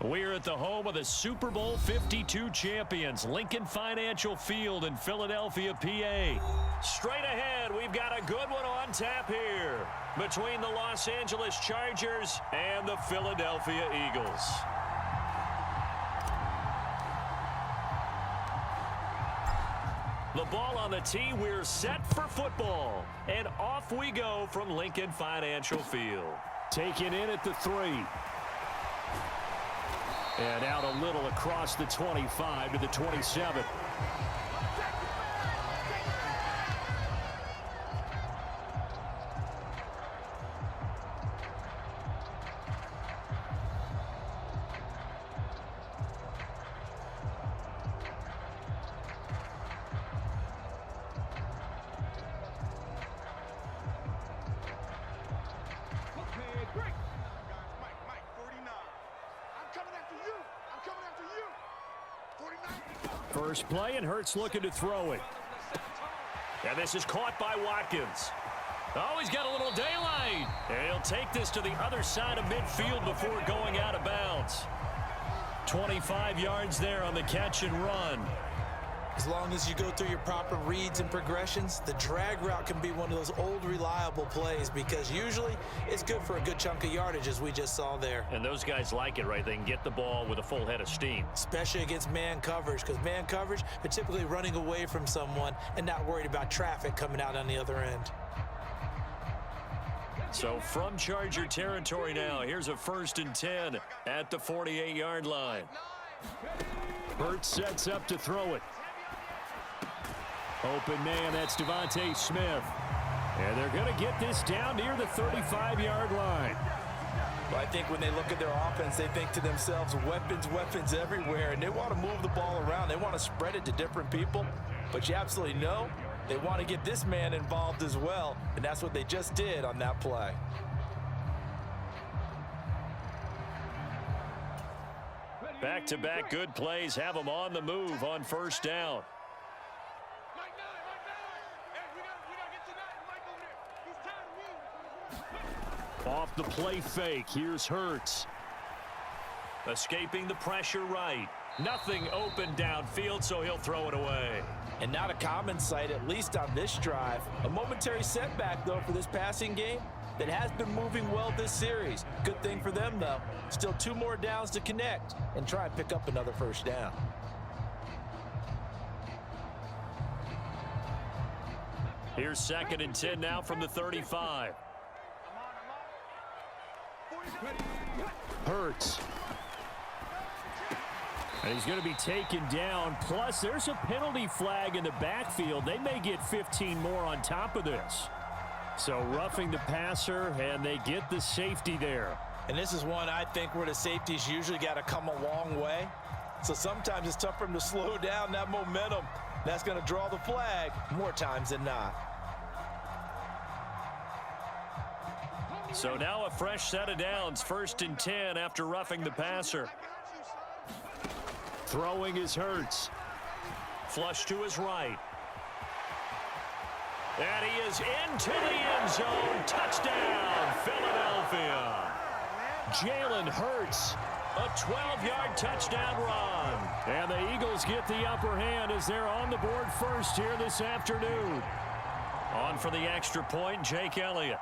We're at the home of the Super Bowl 52 champions, Lincoln Financial Field in Philadelphia, PA. Straight ahead, we've got a good one on tap here between the Los Angeles Chargers and the Philadelphia Eagles. The ball on the tee, we're set for football. And off we go from Lincoln Financial Field. Taken in at the 3. And out a little across the 25 to the 27. First play, and Hurts looking to throw it. And this is caught by Watkins. Oh, he's got a little daylight. And he'll take this to the other side of midfield before going out of bounds. 25 yards there on the catch and run. As long as you go through your proper reads and progressions, the drag route can be one of those old reliable plays because usually it's good for a good chunk of yardage as we just saw there. And those guys like it, right? They can get the ball with a full head of steam. Especially against man coverage, because man coverage, they're typically running away from someone and not worried about traffic coming out on the other end. So from Charger territory now, here's a 1st and 10 at the 48-yard line. Hurts sets up to throw it. Open man, that's Devontae Smith. And they're going to get this down near the 35-yard line. Well, I think when they look at their offense, they think to themselves, weapons, weapons everywhere, and they want to move the ball around. They want to spread it to different people. But you absolutely know they want to get this man involved as well, and that's what they just did on that play. Back-to-back good plays have them on the move on 1st down. Off the play fake, here's Hurts. Escaping the pressure right. Nothing open downfield, so he'll throw it away. And not a common sight, at least on this drive. A momentary setback, though, for this passing game that has been moving well this series. Good thing for them, though. Still 2 more downs to connect and try and pick up another 1st down. Here's 2nd and 10 now from the 35. Hurts. And he's going to be taken down. Plus, there's a penalty flag in the backfield. They may get 15 more on top of this. So roughing the passer, and they get the safety there. And this is one I think where the safeties usually got to come a long way. So sometimes it's tough for them to slow down that momentum. That's going to draw the flag more times than not. So now a fresh set of downs, 1st and 10 after roughing the passer. Throwing is Hurts. Flush to his right. And he is into the end zone. Touchdown, Philadelphia. Jalen Hurts, a 12-yard touchdown run. And the Eagles get the upper hand as they're on the board first here this afternoon. On for the extra point, Jake Elliott.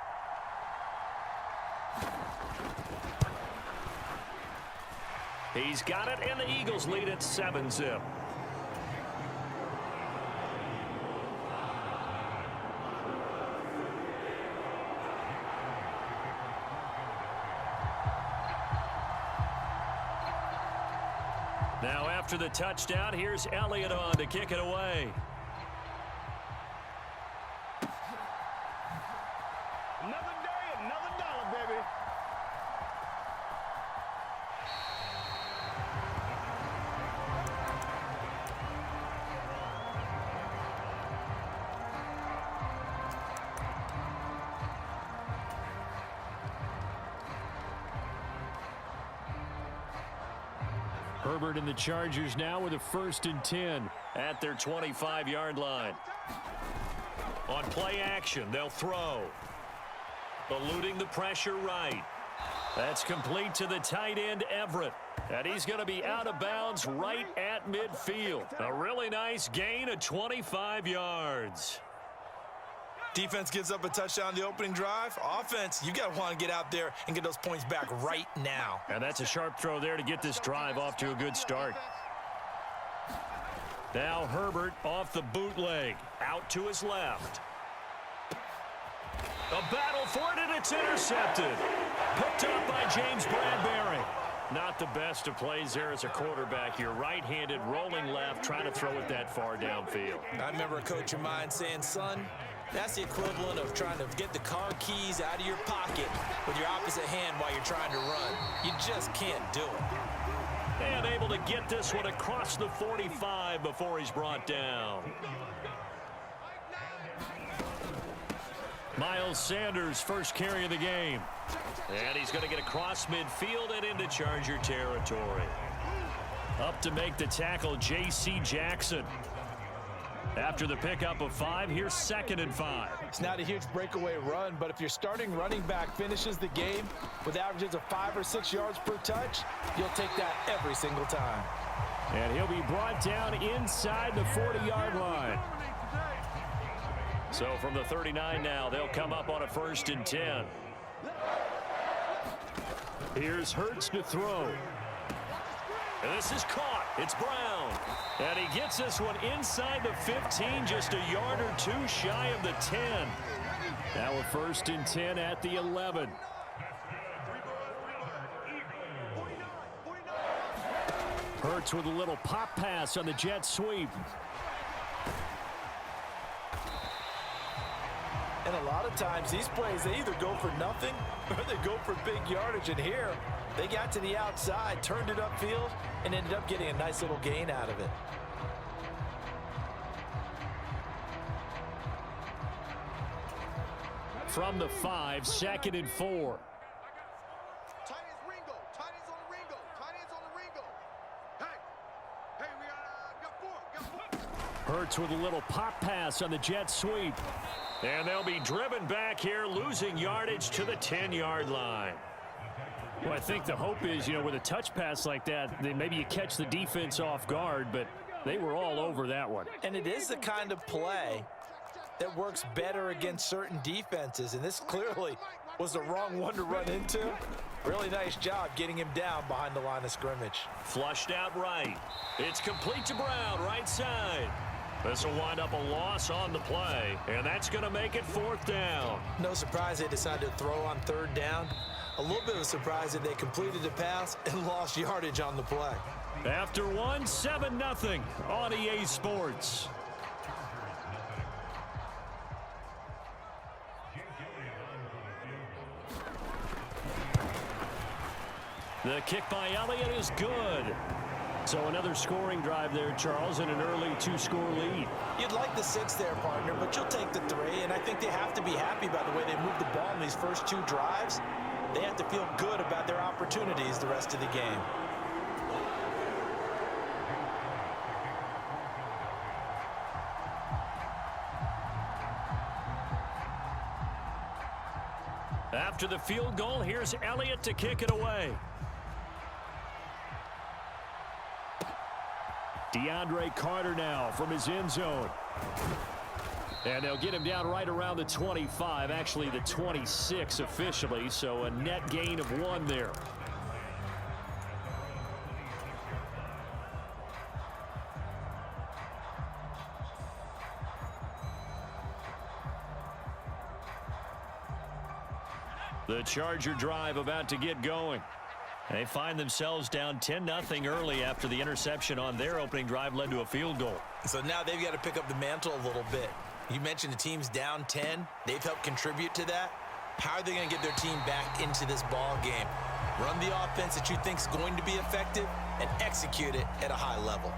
He's got it, and the Eagles lead at 7-zip. Now after the touchdown, here's Elliott on to kick it away. Another day, another dollar, baby. Herbert and the Chargers now with a 1st and 10 at their 25-yard line. On play action, they'll throw. Eluding the pressure right. That's complete to the tight end, Everett. And he's going to be out of bounds right at midfield. A really nice gain of 25 yards. Defense gives up a touchdown the opening drive. Offense, you got to want to get out there and get those points back right now. And that's a sharp throw there to get this drive off to a good start. Now Herbert off the bootleg. Out to his left. A battle for it, and it's intercepted. Picked up by James Bradbury. Not the best of plays there as a quarterback. You're right-handed, rolling left, trying to throw it that far downfield. I remember a coach of mine saying, son, that's the equivalent of trying to get the car keys out of your pocket with your opposite hand while you're trying to run. You just can't do it. And able to get this one across the 45 before he's brought down. Miles Sanders, first carry of the game. And he's going to get across midfield and into Charger territory. Up to make the tackle, J.C. Jackson. After the pickup of 5, here's 2nd and 5. It's not a huge breakaway run, but if your starting running back finishes the game with averages of 5 or 6 yards per touch, you'll take that every single time. And he'll be brought down inside the 40-yard line. So from the 39 now, they'll come up on a 1st and 10. Here's Hurts to throw. And this is caught. It's Brown. And he gets this one inside the 15, just a yard or 2 shy of the 10. Now a 1st and 10 at the 11. Hurts with a little pop pass on the jet sweep. And a lot of times these plays, they either go for nothing or they go for big yardage. And here, they got to the outside, turned it upfield, and ended up getting a nice little gain out of it. From the 5, 2nd and 4. Tight ends Ringo. Tight ends on the Ringo. Tight ends on the Ringo. Hey, we got 4. Hurts with a little pop pass on the jet sweep. And they'll be driven back here, losing yardage to the 10-yard line. Well, I think the hope is, with a touch pass like that, then maybe you catch the defense off guard, but they were all over that one. And it is the kind of play that works better against certain defenses, and this clearly was the wrong one to run into. Really nice job getting him down behind the line of scrimmage. Flushed out right. It's complete to Brown, right side. This will wind up a loss on the play, and that's going to make it 4th down. No surprise they decided to throw on 3rd down. A little bit of a surprise that they completed the pass and lost yardage on the play. After 1, 7-0 on EA Sports. The kick by Elliott is good. So another scoring drive there, Charles, and an early 2-score lead. You'd like the 6 there, partner, but you'll take the 3, and I think they have to be happy by the way they moved the ball in these first 2 drives. They have to feel good about their opportunities the rest of the game. After the field goal, here's Elliott to kick it away. DeAndre Carter now from his end zone. And they'll get him down right around the 25, actually the 26 officially, so a net gain of 1 there. The Charger drive about to get going. They find themselves down 10-0 early after the interception on their opening drive led to a field goal. So now they've got to pick up the mantle a little bit. You mentioned the team's down 10. They've helped contribute to that. How are they going to get their team back into this ball game? Run the offense that you think is going to be effective and execute it at a high level.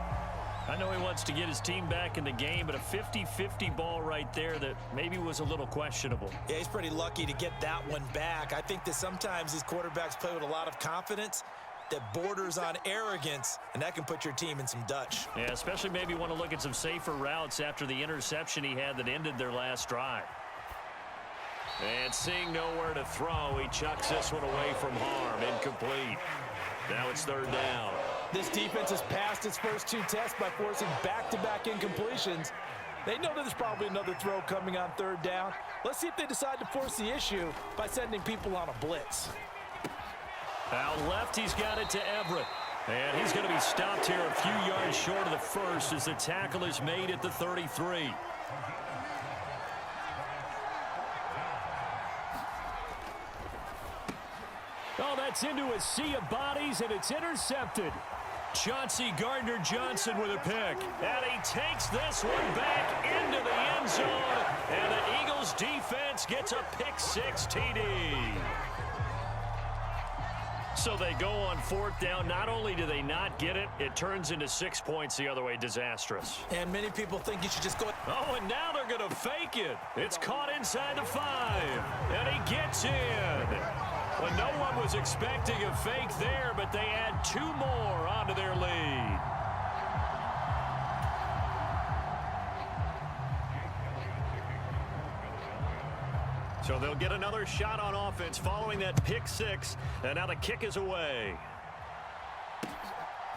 I know he wants to get his team back in the game, but a 50-50 ball right there that maybe was a little questionable. Yeah, he's pretty lucky to get that one back. I think that sometimes these quarterbacks play with a lot of confidence that borders on arrogance, and that can put your team in some Dutch. Yeah, especially maybe want to look at some safer routes after the interception he had that ended their last drive. And seeing nowhere to throw, he chucks this one away from harm. Incomplete. Now it's third down. This defense has passed its first two tests by forcing back-to-back incompletions. They know that there's probably another throw coming on third down. Let's see if they decide to force the issue by sending people on a blitz. Out left, he's got it to Everett. And he's going to be stopped here a few yards short of the first as the tackle is made at the 33. Oh, that's into a sea of bodies, and it's intercepted. Chauncey Gardner-Johnson with a pick. And he takes this one back into the end zone. And the Eagles defense gets a pick-six TD. So they go on fourth down. Not only do they not get it, it turns into 6 points the other way. Disastrous. And many people think you should just go. Oh, and now they're going to fake it. It's caught inside the 5. And he gets in. Well, no one was expecting a fake there, but they add 2 more onto their lead. So they'll get another shot on offense following that pick-6, and now the kick is away.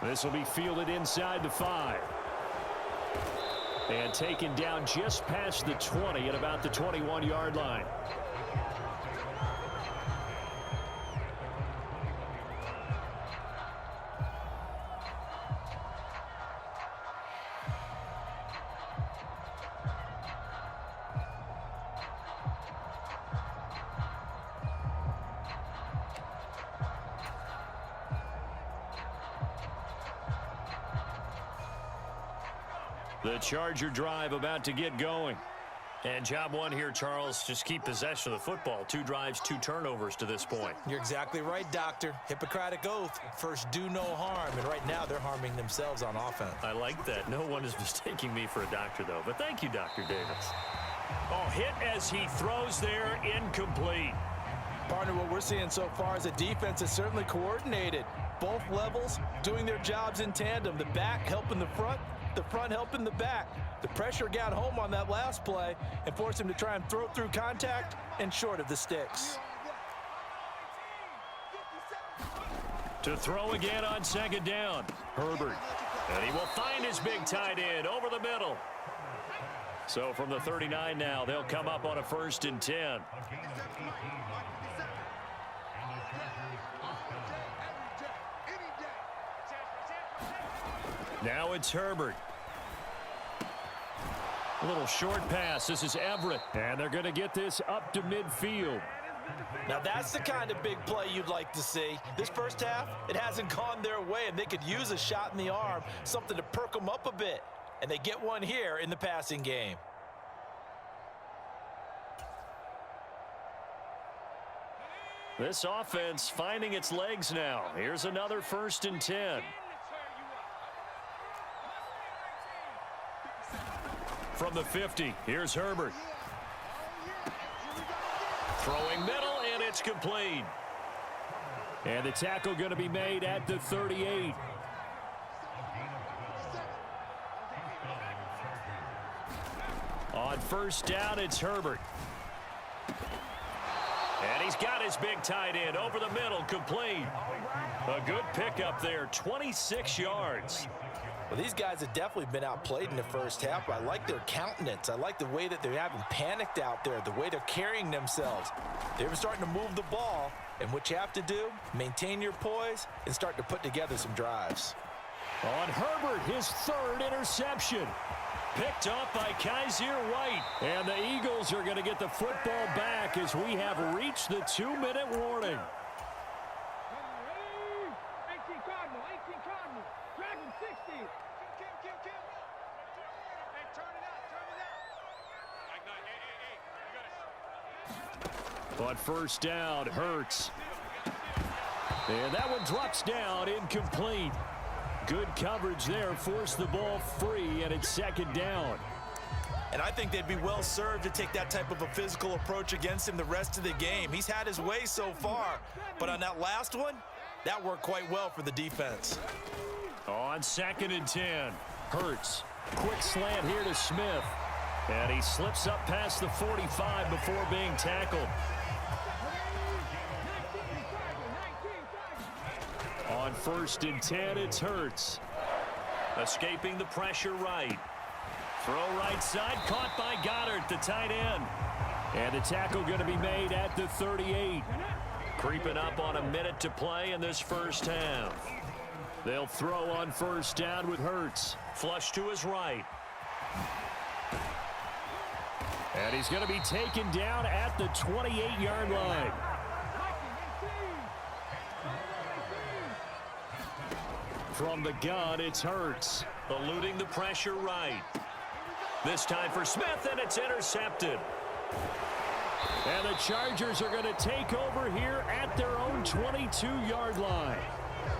This will be fielded inside the 5. And taken down just past the 20 at about the 21-yard line. The Charger drive about to get going. And job one here, Charles, just keep possession of the football. 2 drives, 2 turnovers to this point. You're exactly right, Doctor. Hippocratic oath. First, do no harm. And right now, they're harming themselves on offense. I like that. No one is mistaking me for a doctor, though. But thank you, Dr. Davis. Oh, hit as he throws there, incomplete. Partner, what we're seeing so far is a defense that's certainly coordinated. Both levels doing their jobs in tandem. The back helping the front helping the back. The pressure got home on that last play and forced him to try and throw through contact and short of the sticks. To throw again on second down, Herbert. And he will find his big tight end over the middle. So from the 39 now, they'll come up on a 1st and 10. Now it's Herbert. A little short pass. This is Everett. And they're going to get this up to midfield. Now that's the kind of big play you'd like to see. This first half, it hasn't gone their way, and they could use a shot in the arm, something to perk them up a bit. And they get one here in the passing game. This offense finding its legs now. Here's another 1st and 10. From the 50, here's Herbert. Throwing middle, and it's complete. And the tackle going to be made at the 38. On 1st down, it's Herbert. And he's got his big tight end over the middle, complete. A good pickup there, 26 yards. Well, these guys have definitely been outplayed in the first half. I like their countenance. I like the way that they haven't panicked out there, the way they're carrying themselves. They're starting to move the ball, and what you have to do, maintain your poise and start to put together some drives. On Herbert, his 3rd interception. Picked off by Kaiser White. And the Eagles are going to get the football back as we have reached the 2-minute warning. On 1st down, Hurts. And that one drops down, incomplete. Good coverage there, forced the ball free, and it's 2nd down. And I think they'd be well served to take that type of a physical approach against him the rest of the game. He's had his way so far, but on that last one, that worked quite well for the defense. On 2nd and 10, Hurts. Quick slant here to Smith. And he slips up past the 45 before being tackled. On 1st and 10, it's Hurts. Escaping the pressure right. Throw right side, caught by Goddard, the tight end. And the tackle going to be made at the 38. Creeping up on a minute to play in this first half. They'll throw on 1st down with Hurts. Flush to his right. And he's going to be taken down at the 28-yard line. From the gun, it's Hurts. Eluding the pressure right. This time for Smith, and it's intercepted. And the Chargers are going to take over here at their own 22-yard line.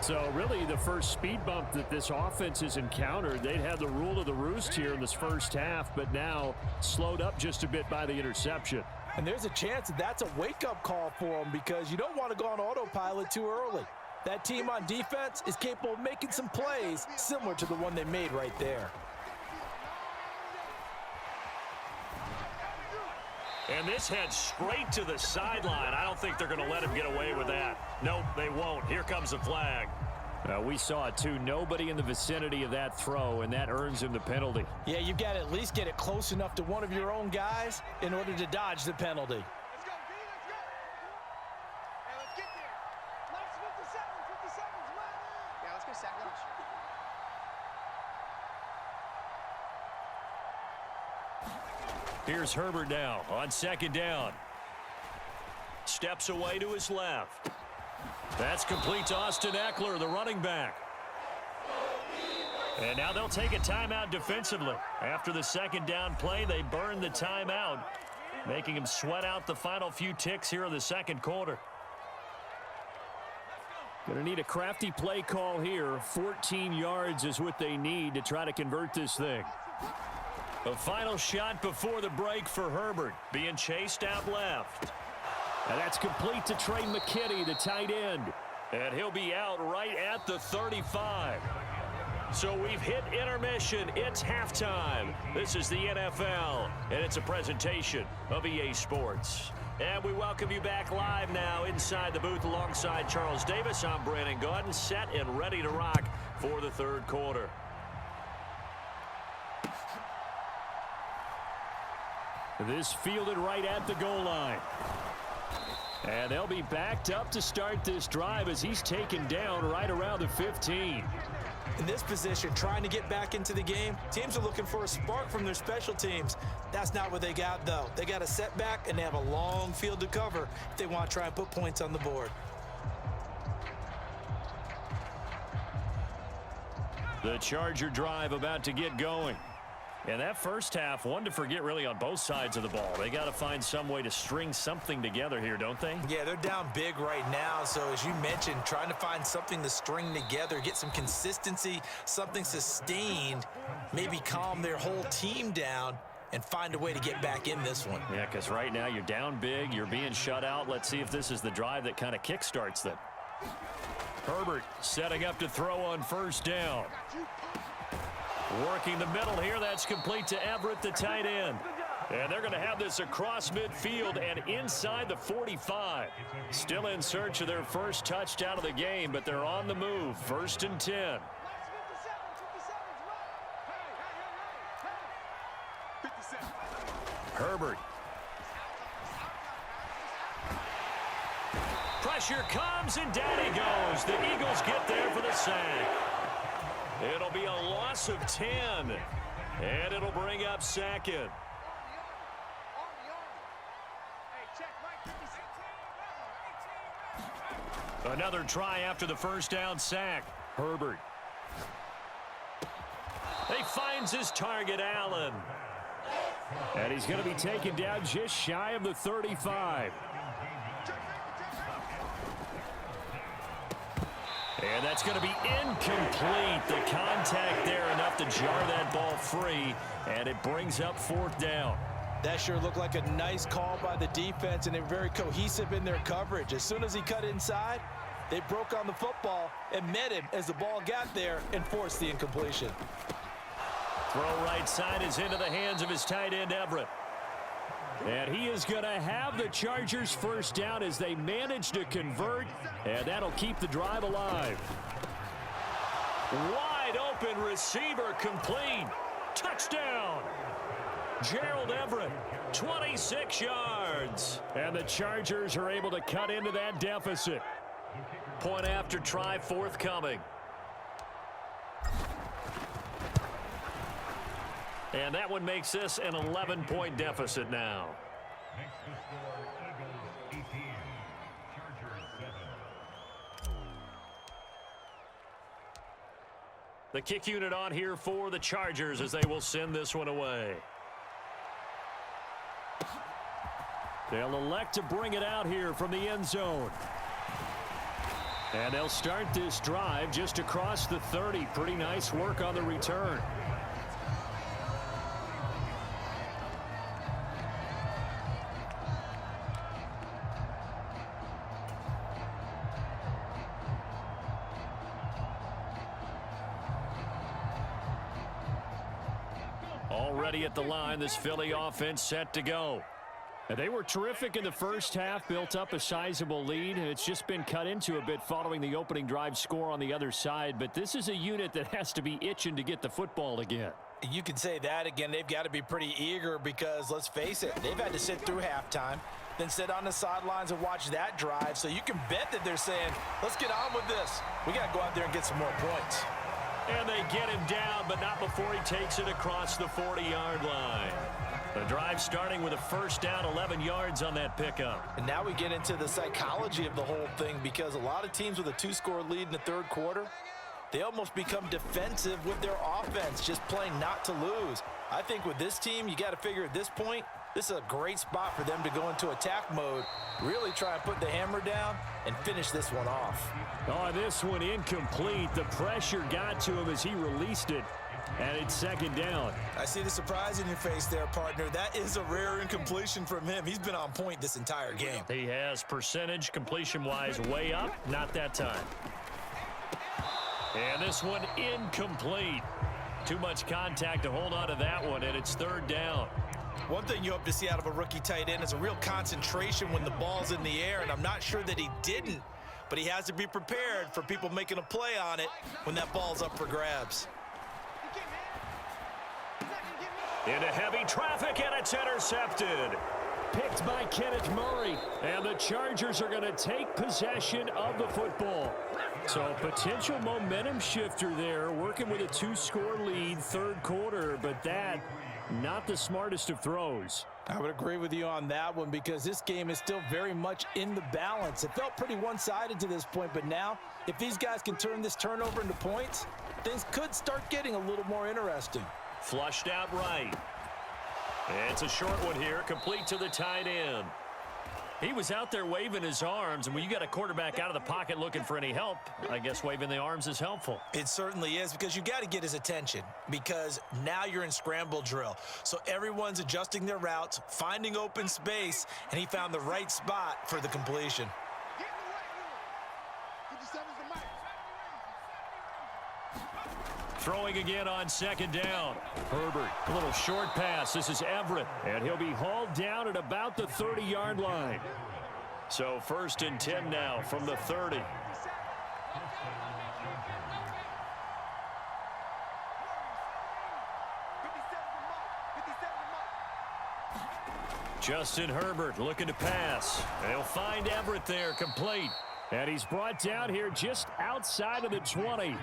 So really the first speed bump that this offense has encountered. They'd had the rule of the roost here in this first half, but now slowed up just a bit by the interception. And there's a chance that that's a wake-up call for them because you don't want to go on autopilot too early. That team on defense is capable of making some plays similar to the one they made right there. And this heads straight to the sideline. I don't think they're going to let him get away with that. Nope, they won't. Here comes the flag. We saw it too. Nobody in the vicinity of that throw, and that earns him the penalty. Yeah, you've got to at least get it close enough to one of your own guys in order to dodge the penalty. Let's go, B, let's go. Hey, let's get there. Let's 57's left. Yeah, let's go sack lunch. Here's Herbert now on 2nd down. Steps away to his left. That's complete to Austin Eckler, the running back. And now they'll take a timeout defensively. After the 2nd down play, they burn the timeout, making him sweat out the final few ticks here in the 2nd quarter. Going to need a crafty play call here. 14 yards is what they need to try to convert this thing. A final shot before the break for Herbert, being chased out left. And that's complete to Trey McKinney, the tight end. And he'll be out right at the 35. So we've hit intermission. It's halftime. This is the NFL, and it's a presentation of EA Sports. And we welcome you back live now inside the booth alongside Charles Davis. I'm Brandon Gaudin, set and ready to rock for the 3rd quarter. This fielded right at the goal line. And they'll be backed up to start this drive as he's taken down right around the 15. In this position, trying to get back into the game, teams are looking for a spark from their special teams. That's not what they got, though. They got a setback, and they have a long field to cover if they want to try and put points on the board. The Charger drive about to get going. And that first half, one to forget really on both sides of the ball. They got to find some way to string something together here, don't they? Yeah, they're down big right now. So as you mentioned, trying to find something to string together, get some consistency, something sustained, maybe calm their whole team down and find a way to get back in this one. Yeah, because right now you're down big, you're being shut out. Let's see if this is the drive that kind of kickstarts them. Herbert setting up to throw on 1st down. Working the middle here, that's complete to Everett, the tight end. And they're going to have this across midfield and inside the 45. Still in search of their first touchdown of the game, but they're on the move. 1st and 10. Herbert. Pressure comes, and down he goes. The Eagles get there for the sack. It'll be a loss of 10, and it'll bring up 2nd. Another try after the 1st down sack. Herbert. He finds his target, Allen. And he's going to be taken down just shy of the 35. And that's going to be incomplete. The contact there enough to jar that ball free, and it brings up 4th down. That sure looked like a nice call by the defense, and they're very cohesive in their coverage. As soon as he cut inside, they broke on the football and met him as the ball got there and forced the incompletion. Throw right side is into the hands of his tight end, Everett. And he is going to have the Chargers first down as they manage to convert, and that'll keep the drive alive. Wide open receiver complete. Touchdown. Gerald Everett, 26 yards. And the Chargers are able to cut into that deficit. Point after try forthcoming. And that one makes this an 11-point deficit now. Next to score, Eagles 18, Chargers 7. The kick unit on here for the Chargers as they will send this one away. They'll elect to bring it out here from the end zone. And they'll start this drive just across the 30. Pretty nice work on the return. Already at the line, this Philly offense set to go. And they were terrific in the first half, built up a sizable lead, and it's just been cut into a bit following the opening drive score on the other side. But this is a unit that has to be itching to get the football again. You can say that again. They've got to be pretty eager because, let's face it, they've had to sit through halftime, then sit on the sidelines and watch that drive. So you can bet that they're saying, let's get on with this. We got to go out there and get some more points. And they get him down, but not before he takes it across the 40-yard line. The drive starting with a first down, 11 yards on that pickup. And now we get into the psychology of the whole thing because a lot of teams with a two-score lead in the third quarter, they almost become defensive with their offense, just playing not to lose. I think with this team, you got to figure at this point, this is a great spot for them to go into attack mode, really try and put the hammer down and finish this one off. Oh, this one incomplete. The pressure got to him as he released it, and it's second down. I see the surprise in your face there, partner. That is a rare incompletion from him. He's been on point this entire game. He has percentage completion-wise way up, not that time. And this one incomplete. Too much contact to hold on to that one, and it's third down. One thing you hope to see out of a rookie tight end is a real concentration when the ball's in the air, and I'm not sure that he didn't, but he has to be prepared for people making a play on it when that ball's up for grabs. Into heavy traffic, and it's intercepted. Picked by Kenneth Murray, and the Chargers are going to take possession of the football. So a potential momentum shifter there, working with a two-score lead, third quarter, but that, not the smartest of throws. I would agree with you on that one because this game is still very much in the balance. It felt pretty one-sided to this point, but now, if these guys can turn this turnover into points, things could start getting a little more interesting. Flushed out right. It's a short one here, complete to the tight end. He was out there waving his arms, and when you got a quarterback out of the pocket looking for any help, I guess waving the arms is helpful. It certainly is because you got to get his attention because now you're in scramble drill. So everyone's adjusting their routes, finding open space, and he found the right spot for the completion. Throwing again on second down. Herbert, a little short pass. This is Everett, and he'll be hauled down at about the 30-yard line. So first and 10 now from the 30. Justin Herbert looking to pass. They'll find Everett there, complete. And he's brought down here just outside of the 20.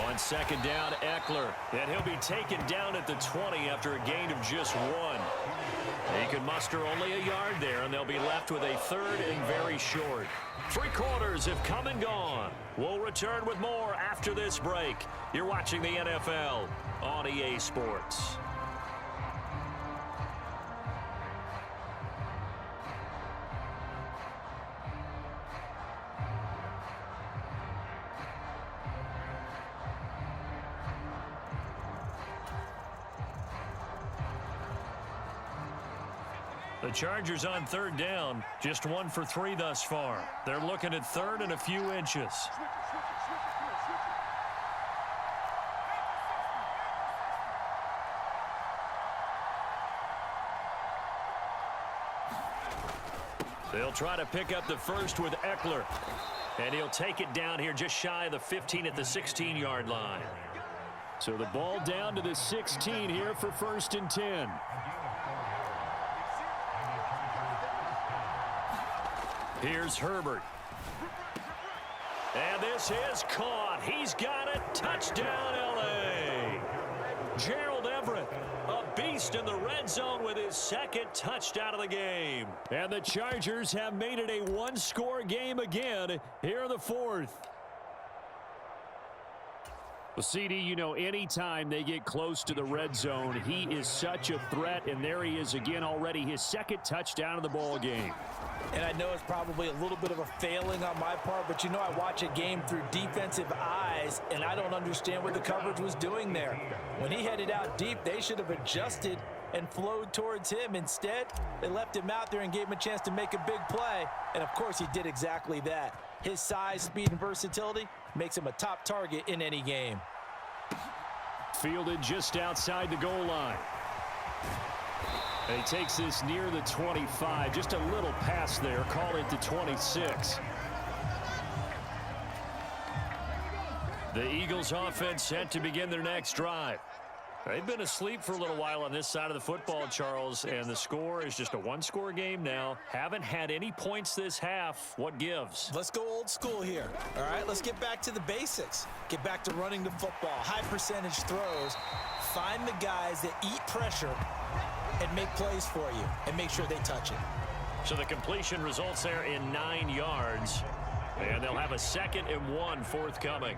On second down, Eckler, and he'll be taken down at the 20 after a gain of just one. He can muster only a yard there, and they'll be left with a third and very short. Three quarters have come and gone. We'll return with more after this break. You're watching the NFL on EA Sports. The Chargers on third down, just 1 for 3 thus far. They're looking at third and a few inches. They'll try to pick up the first with Eckler. And he'll take it down here just shy of the 15 at the 16-yard line. So the ball down to the 16 here for 1st and 10. Here's Herbert. And this is caught. He's got it. Touchdown, L.A. Gerald Everett, a beast in the red zone with his 2nd touchdown of the game. And the Chargers have made it a 1-score game again here in the 4th. Well, CD, you know, anytime they get close to the red zone, he is such a threat, and there he is again already, his 2nd touchdown of the ball game. And I know it's probably a little bit of a failing on my part, but you know I watch a game through defensive eyes, and I don't understand what the coverage was doing there. When he headed out deep, they should have adjusted and flowed towards him. Instead, they left him out there and gave him a chance to make a big play, and of course he did exactly that. His size, speed, and versatility makes him a top target in any game. Fielded just outside the goal line. And he takes this near the 25. Just a little pass there. Call it the 26. The Eagles offense set to begin their next drive. They've been asleep for a little while on this side of the football, Charles, and the score is just a 1-score game now. Haven't had any points this half. What gives? Let's go old school here. All right, let's get back to the basics. Get back to running the football, high percentage throws. Find the guys that eat pressure and make plays for you and make sure they touch it. So the completion results there in 9 yards, and they'll have a 2nd and 1 forthcoming.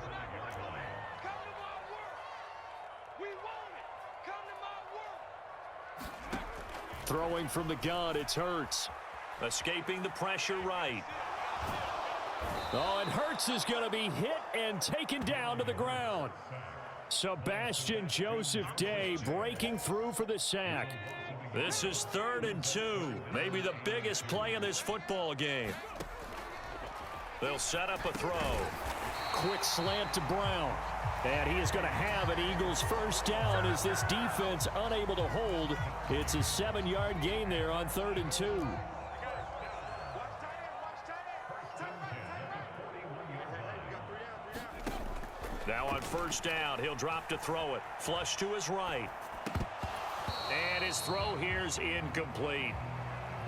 Throwing from the gun, it's Hurts. Escaping the pressure right. Oh, and Hurts is going to be hit and taken down to the ground. Sebastian Joseph Day breaking through for the sack. This is 3rd and 2. Maybe the biggest play in this football game. They'll set up a throw. Quick slant to Brown. And he is going to have an Eagles first down as this defense unable to hold. It's a 7-yard gain there on 3rd and 2. Now on first down, he'll drop to throw it. Flush to his right. And his throw here's incomplete.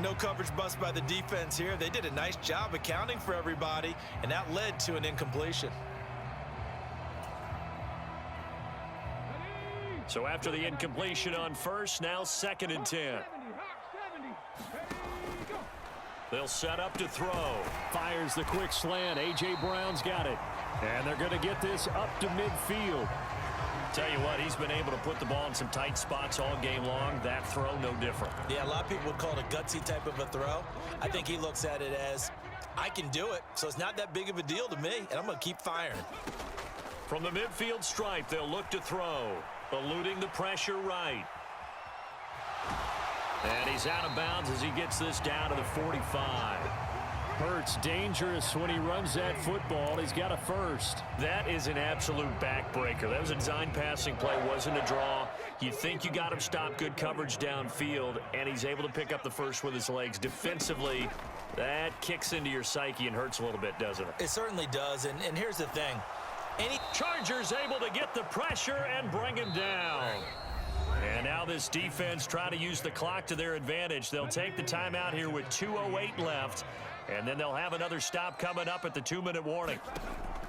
No coverage bust by the defense here. They did a nice job accounting for everybody, and that led to an incompletion. So after the incompletion on first, now 2nd and 10. They'll set up to throw. Fires the quick slant. A.J. Brown's got it. And they're going to get this up to midfield. Tell you what, he's been able to put the ball in some tight spots all game long. That throw, no different. Yeah, a lot of people would call it a gutsy type of a throw. I think he looks at it as, I can do it, so it's not that big of a deal to me, and I'm going to keep firing. From the midfield stripe, they'll look to throw. Eluding the pressure right. And he's out of bounds as he gets this down to the 45. Hurts dangerous when he runs that football. He's got a first. That is an absolute backbreaker. That was a design passing play, wasn't a draw. You think you got him stopped, good coverage downfield, and he's able to pick up the first with his legs. Defensively, that kicks into your psyche and hurts a little bit, doesn't it? It certainly does, and here's the thing. Chargers able to get the pressure and bring him down. And now this defense trying to use the clock to their advantage. They'll take the timeout here with 2:08 left, and then they'll have another stop coming up at the 2-minute warning.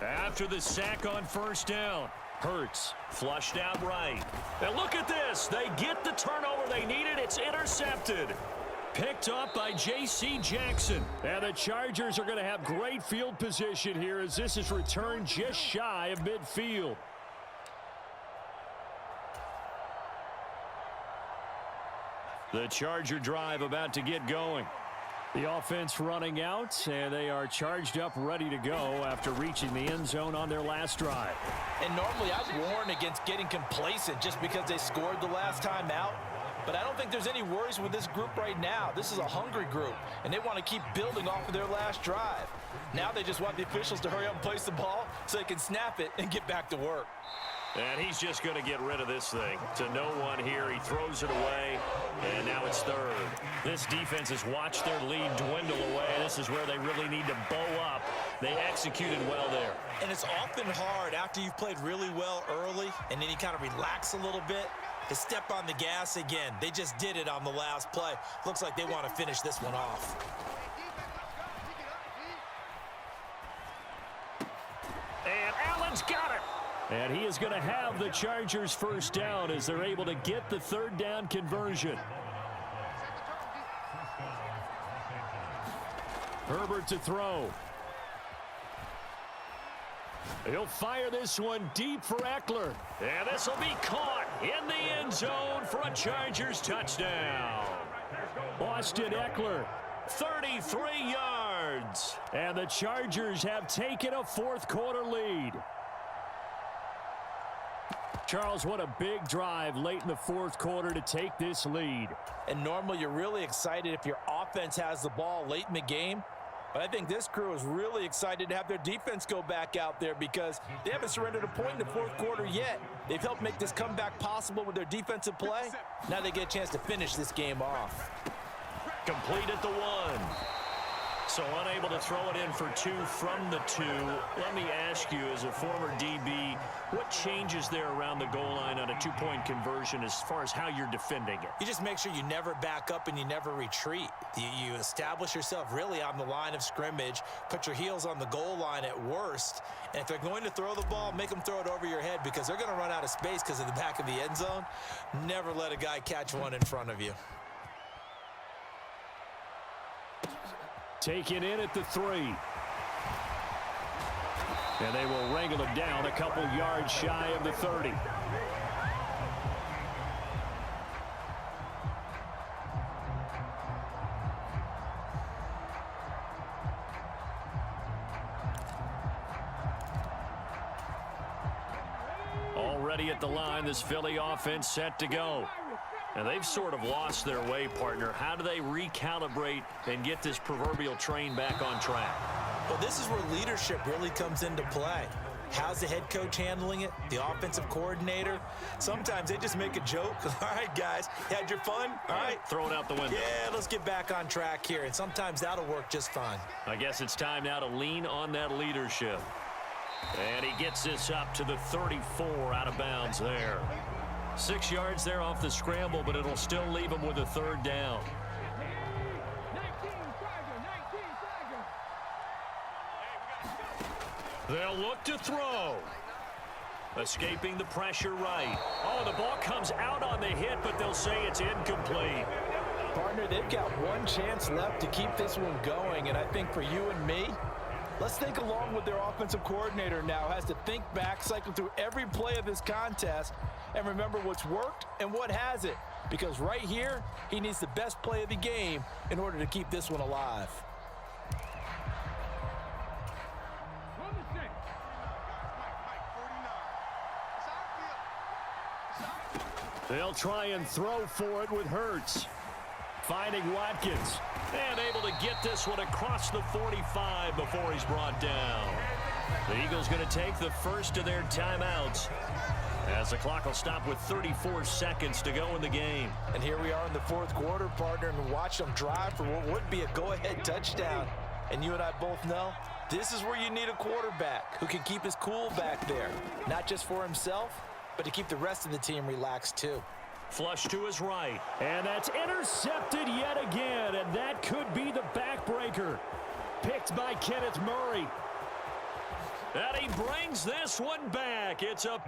After the sack on first down, Hurts flushed out right. And look at this. They get the turnover they needed. It's intercepted. Picked up by J.C. Jackson. And the Chargers are going to have great field position here as this is returned just shy of midfield. The Charger drive about to get going. The offense running out, and they are charged up, ready to go after reaching the end zone on their last drive. And normally I'd warn against getting complacent just because they scored the last time out. But I don't think there's any worries with this group right now. This is a hungry group, and they want to keep building off of their last drive. Now they just want the officials to hurry up and place the ball so they can snap it and get back to work. And he's just going to get rid of this thing. To no one here. He throws it away, and now it's third. This defense has watched their lead dwindle away. This is where they really need to bow up. They executed well there. And it's often hard after you've played really well early and then you kind of relax a little bit to step on the gas again. They just did it on the last play. Looks like they want to finish this one off. And Allen's got it. And he is going to have the Chargers first down as they're able to get the third down conversion. Herbert to throw. He'll fire this one deep for Eckler. And this will be caught in the end zone for a Chargers touchdown. Austin Eckler, 33 yards. And the Chargers have taken a fourth quarter lead. Charles, what a big drive late in the fourth quarter to take this lead. And normally you're really excited if your offense has the ball late in the game. But I think this crew is really excited to have their defense go back out there because they haven't surrendered a point in the fourth quarter yet. They've helped make this comeback possible with their defensive play. Now they get a chance to finish this game off. Complete at the 1. So unable to throw it in for 2 from the 2. Let me ask you, as a former DB, what changes there around the goal line on a 2-point conversion as far as how you're defending it? You just make sure you never back up and you never retreat. You establish yourself really on the line of scrimmage, put your heels on the goal line at worst, and if they're going to throw the ball, make them throw it over your head because they're going to run out of space because of the back of the end zone. Never let a guy catch one in front of you. Taken in at the 3. And they will wrangle him down a couple yards shy of the 30. Already at the line, this Philly offense set to go. And they've sort of lost their way, partner. How do they recalibrate and get this proverbial train back on track? Well, this is where leadership really comes into play. How's the head coach handling it? The offensive coordinator? Sometimes they just make a joke. All right, guys, you had your fun? All right. Throw it out the window. Yeah, let's get back on track here. And sometimes that'll work just fine. I guess it's time now to lean on that leadership. And he gets this up to the 34 out of bounds there. 6 yards there off the scramble, but it'll still leave him with a third down. They'll look to throw. Escaping the pressure right. Oh, the ball comes out on the hit, but they'll say it's incomplete. Partner, they've got one chance left to keep this one going, and I think for you and me, let's think along with their offensive coordinator now. Has to think back, cycle through every play of this contest, and remember what's worked and what hasn't. Because right here, he needs the best play of the game in order to keep this one alive. They'll try and throw for it with Hurts. Finding Watkins. And able to get this one across the 45 before he's brought down. The Eagles going to take the first of their timeouts, as the clock will stop with 34 seconds to go in the game. And here we are in the fourth quarter, partner, and watch them drive for what would be a go-ahead touchdown. And you and I both know this is where you need a quarterback who can keep his cool back there. Not just for himself, but to keep the rest of the team relaxed too. Flush to his right. And that's intercepted yet again. And that could be the backbreaker. Picked by Kenneth Murray. And he brings this one back. It's a